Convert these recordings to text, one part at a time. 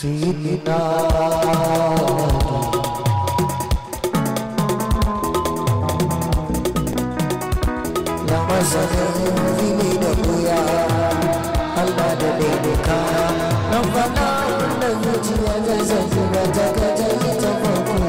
سيدنا لما سنه في مينويا الله دبيك ربنا نجي وجزت وجك جيت فقول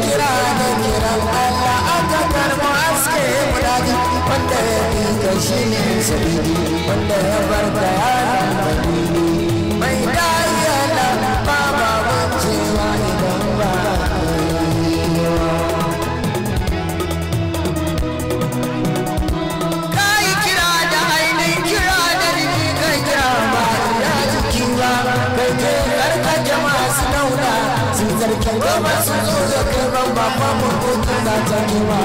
kira da kiran Allah ka shi ne sabili wanda ya bar bayanin dalili mai dariya da ba baban cewa idan ba ka yi kira da ainihin kira da riki kai kira ba ya jiki ba kai ke karkace masu dauna sun zarkin gaba su zo da kai ban babba mutum da ta kima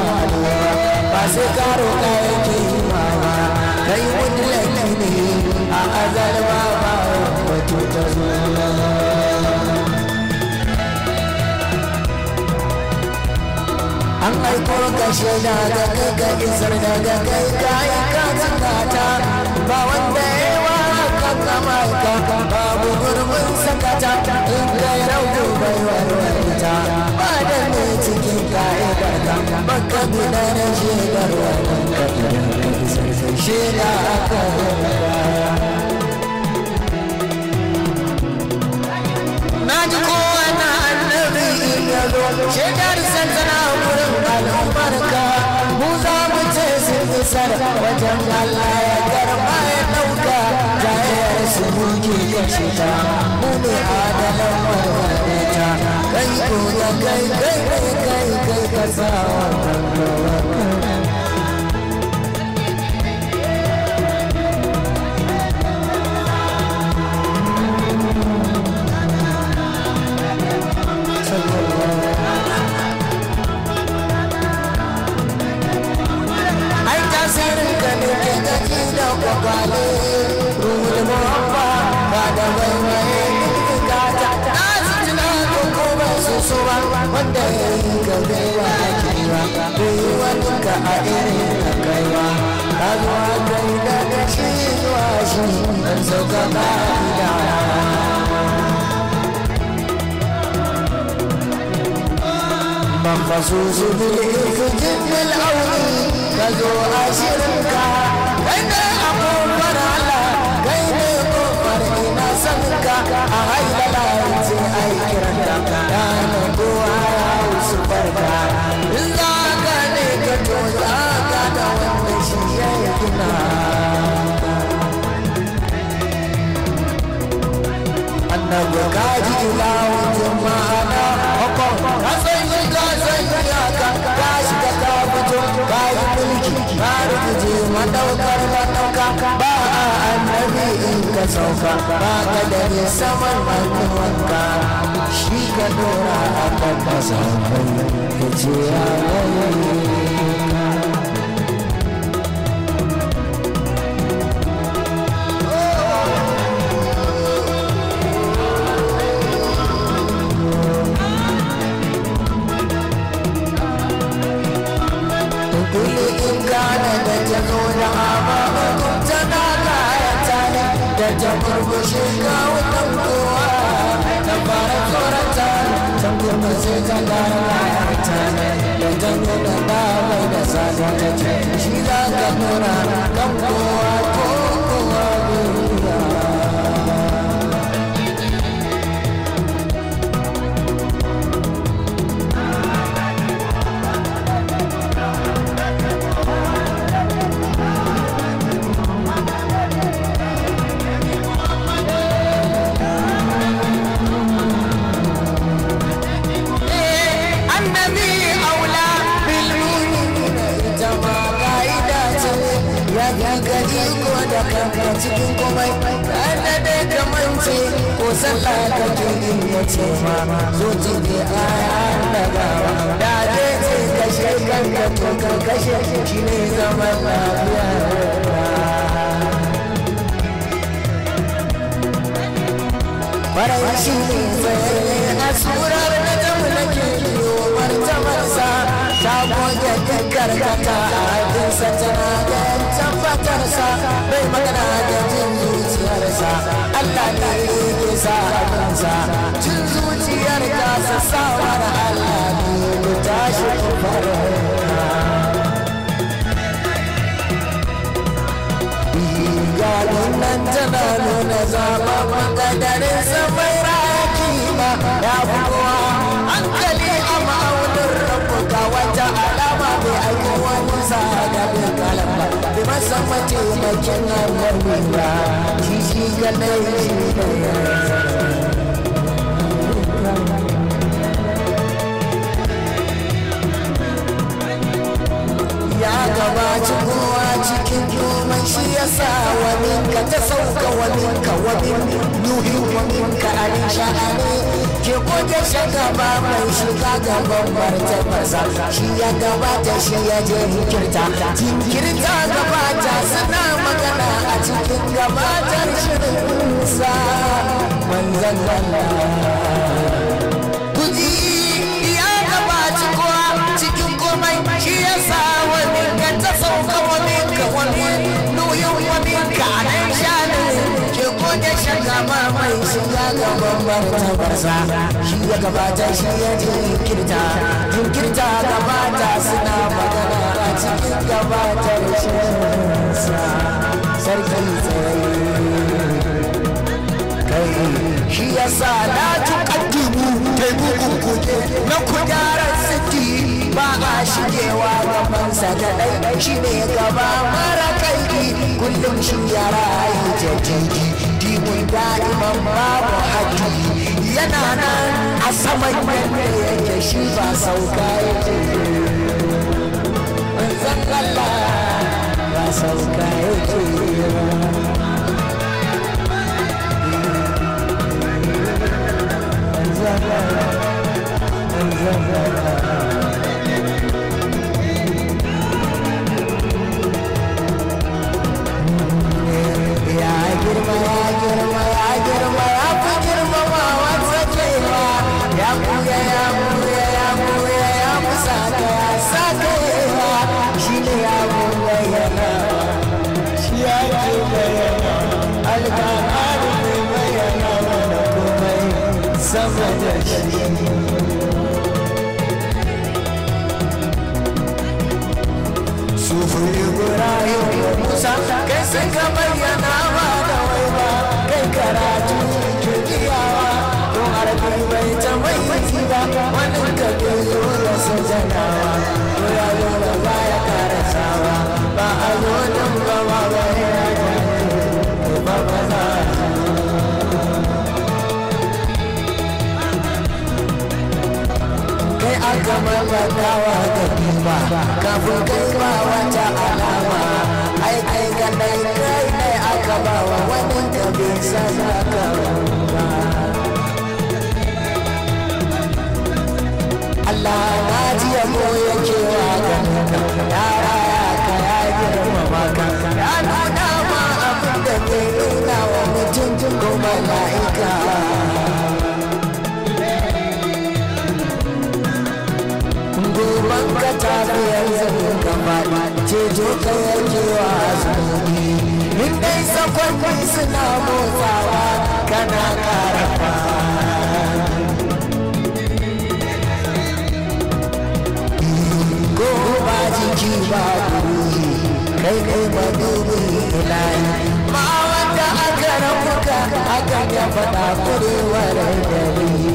ba sai karo ka yake yi ma ba kai wani laifi ne a azar ba ba wato ta zo an aiko ka shaida da kai ka isar daga kai kayi ka zangata ba wanda ya yi wa kan kama ka babu gurbin sakata in kai raudu bai warwarta ba da ne cikin ka'idar ka baka bida na shaidar wannan ka idan ka isar sai shaida aka na ji kowane annabi ya zo shaidar santana wurin al'ummarka mu za mu ce sun isar wajen Allah ya karba ya ɗauka jayayyar su muke kashe ta mu ne adalan warware ta kai ko da kai ka sa wannan kwakwale ruhul muhabba ba da waiwaye gata na zuciya ko kuma su suwa wanda ya yi gabewa a kewa bai wani ka a irin ka kaiwa ka zuwa kai da shi zuwa shi don sauka ka'ida man fasu su bil'ifin jinnil auni ka zo a shirinka kai ne abubuwar Allah kai ne kofar ina son ka a haidala ce ai kiranka ya na kowa ya wasu barka in za ka ne ka to za ka da wanda shi ya yi gina annabi ka ji ilawun jima'ana hukun ka sanyi ka sanyi ka shiga ka fito ka yi mulki ka rikije madaukar madauka ba a annabi in ka sauka ba ka dare saman hannuwanka shi ka dora a kan masafai ya ce ya ta murmushe kawo ɗan kowa ta fara tsorata ta kuma sai ta gara layarta da ta nuna ɗamai da sata ta ce shi za ka nuna ɗan kowa ko kowa duniya cikin komai kada dai ka mance ko sallah kake yin yace ma zo cike aya dagawa da dai ce kashe kanka to ka kashe shi ne zaman lafiya farai shi ne tsaye a surar da jamu nake kiwo martabarsa ta goge karkata a hakinsa tana da tabbatarsa bai magana da jin zuciyarsa Allah ne yake sa abinsa jin zuciyar ta sassawar Allah ne ku tashi ku fara galin nan tana nuna zama magadarin samai raki ba ya fi kowa hankali a ma'aunin rabuka wata alama mai aiki wani sa da bin kalamba bi masa zama taimakin annabi ba shi kadai shi ne ya gabaci kowa cikin komai shi ya sa waninka ta sauka waninka wabin nuhi waninka alisha ne ke goge shagaba mai shiga gaban martabarsa shi ya gabata shi ya je hikirta jinkirta gabata suna magana a cikin gabatar shirinsa manzan Allah kuji ya gabaci kowa cikin komai shi ya sa waninka ta sauka waninka wabin nuhi waninka alisha ne ke goge shagaba mai shiga gaban martabarsa shi ya gabata shi ya jinkirta gabata suna magana a cikin gabatar shirinsa sarki tsaye kai shi ya sa na tuƙaddimu taimakon kuke na kudarar siki ba a shigewa gabansa da ɗai shi ne gaba mara kaiki kullum shi ya rayu jajjiki dimun da'iman babu haƙi yana nan a saman yadda yake shi ba sauka yake manzan Allah ba sauka yake kai sai ka bayyana ba da wai ba kai karatu ke kiyawa ko harfi bai ta mai ba wani ka ke zo da sajanawa ko ya zo da baya karasawa ba a zo nan ba ba ba ya ko ba ba za kai aka mabatawa ga bima kafin kai ba wata alama ai kai kadai kai ne aka ba wa wani da bai san haka ba Allah na ji yabo yake wa ganka ya raya ka ya girmama ka ya nuna ma abin da ke nuna wa mutum ko mala'ika goban ka tafi yanzu gaba ceto ka yake wa zunubi min dai sakwanni suna motsawa kana karafa ko ba jiki ba ruhi kai kai madubi ilahi ma wanda aka rafuka aka ya faɗa kurewar dalili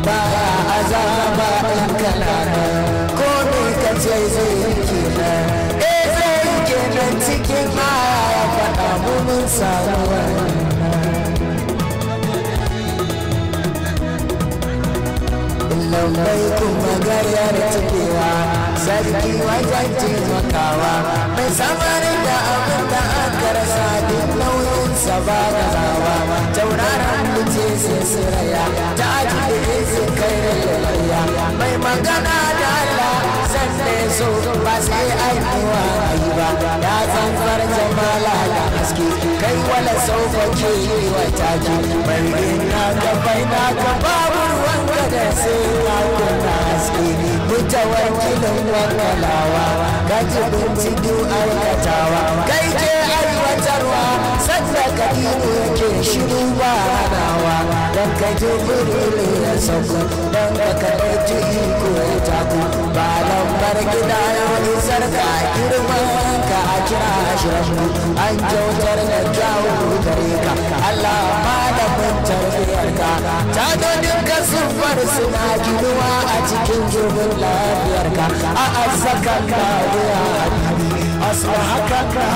baya azaba in kalana ko ne ka ce zai yake nan zai yake nan cikin aya ya faɗa mun samu lambai kuma garyar tafiya sarki wajen taimakawa mai samarin da abin da aka rasa duk nauyinsa ba da zawa tauraron mutu sai siraya ta aji da isi kai lalaya mai magana da Allah sanda so ba sai aikuwa yi ba ya zanfar jamala da haske kai wala sauka ke yi wa taki mai na gabai na gaba ruwan da sai ka kuna haske mutawakilin wakalawa gaji binciki aikatawa kai ke aiwatarwa sanda ka yake shiru ba hanawa dan ka jibril ya sauko dan ka kaɗaiti iko ya taku ba lambar gida ya isar ka girman ka a kira shi rabu an kyautar da kyawu gare ka Allah ma da kwantar biyarka ta dodin ka sufar suna ginuwa a cikin zubin lafiyarka a azzakan ka ya asbahaka ka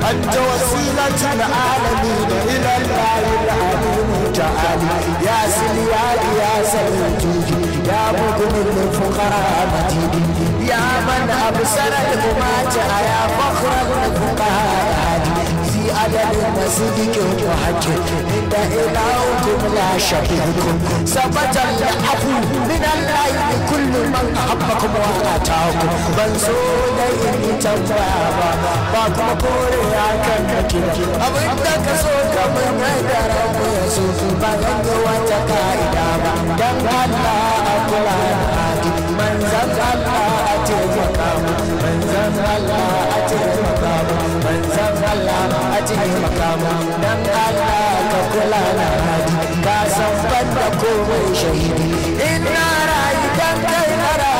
أنت وسيلة العالمين إلى الله العليم تعالى يا سليان يا سليم يا مغني الفقراء مجيد يا من أبصر الأمات يا فخر الفقراء في عدد مسجدك وحج إن إلهكم لا شبيهكم ثبت العفو من الله لكل من أحبكم وآتاكم من سود تنوابا باكم كوري يا كنكي أبدا كسوك من غير ويسوك بغن وتكايدا دم الله أقول من زم الله أتي مقام من زم الله أتي مقام من زم الله أتي مقام دم الله كقول نادي كاسم بدكم شهيد إن رأي دم كي نرى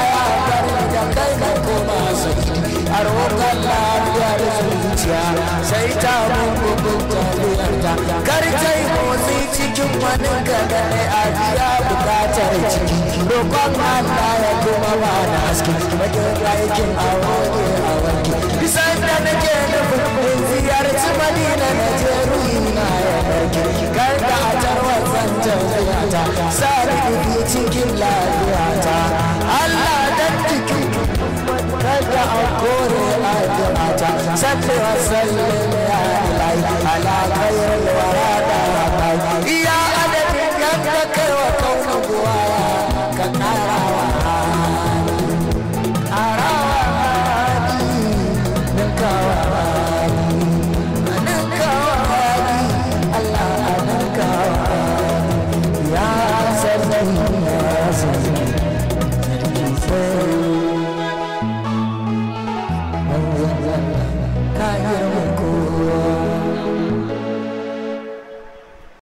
برد كي نكون سيد أروك الله بيرزوجيا سيتا بوبوتا بيرتا كرتي موزي cikin wani gagare a biya bukatar ciki roƙon Allah ya kuma ba na haske bakin aikin a wanke a wanke bisan da nake nufin ziyarci Madina na je ruhina ya narke kar da a tarwar zantar ziyata sa rufi cikin lafiyata Allah dan cikin kada a kore addu'ata salli wa sallim ya ilahi ala khairil wara